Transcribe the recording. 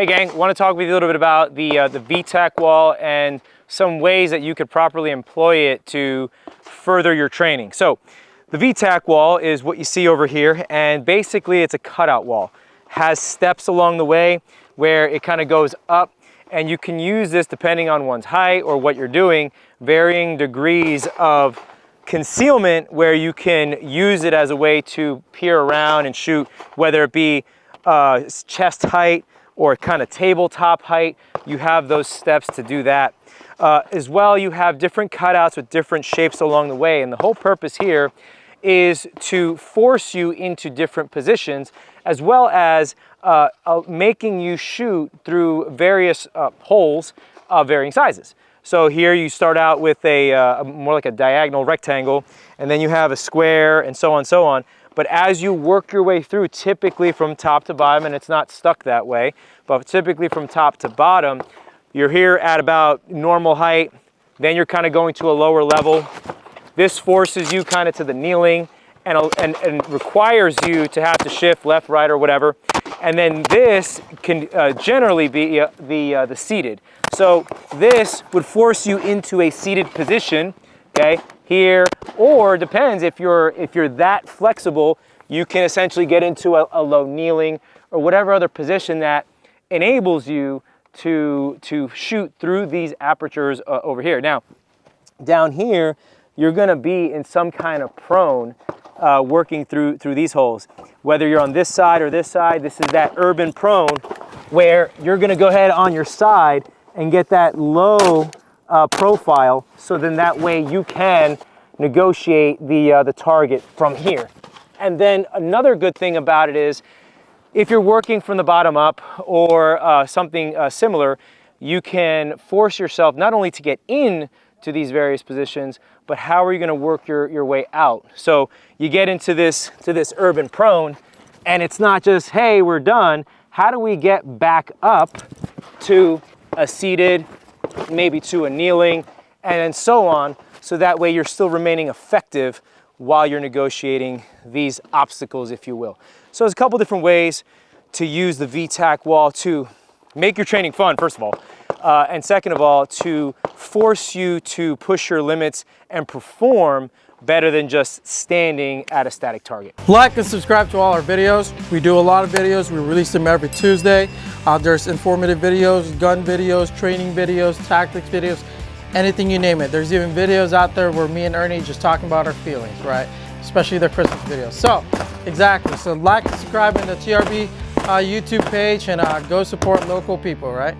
Hey gang, want to talk with you a little bit about the VTAC wall and some ways that you could properly employ it to further your training. So the VTAC wall is what you see over here, and basically it's a cutout wall. Has steps along the way where it kind of goes up, and you can use this depending on one's height or what you're doing, varying degrees of concealment where you can use it as a way to peer around and shoot, whether it be chest height or kind of tabletop height. You have those steps to do that. As well, you have different cutouts with different shapes along the way, and the whole purpose here is to force you into different positions, as well as making you shoot through various holes of varying sizes. So here you start out with a more like a diagonal rectangle, and then you have a square, and so on and so on. But as you work your way through, typically from top to bottom, and it's not stuck that way, but typically from top to bottom, you're here at about normal height, then you're kind of going to a lower level. This forces you kind of to the kneeling and requires you to have to shift left, right, or whatever. And then this can generally be the seated. So this would force you into a seated position, okay, here, or depends if you're that flexible, you can essentially get into a low kneeling or whatever other position that enables you to shoot through these apertures over here. Now, down here, you're gonna be in some kind of prone, working through these holes. Whether you're on this side or this side, this is that urban prone where you're gonna go ahead on your side and get that low profile, so then that way you can negotiate the target from here. And then another good thing about it is, if you're working from the bottom up or something similar, you can force yourself not only to get in to these various positions, but how are you gonna work your way out? So you get into this urban prone, and it's not just, hey, we're done. How do we get back up to a seated, maybe to a kneeling, and so on, so that way you're still remaining effective while you're negotiating these obstacles, if you will. So there's a couple different ways to use the VTAC wall to make your training fun, first of all, and second of all, to force you to push your limits and perform better than just standing at a static target. Like and subscribe to all our videos. We do a lot of videos. We release them every Tuesday. There's informative videos, gun videos, training videos, tactics videos, anything you name it. There's even videos out there where me and Ernie just talking about our feelings, right? Especially the Christmas videos. So, exactly. So like and subscribe in the TRB YouTube page, and go support local people, right?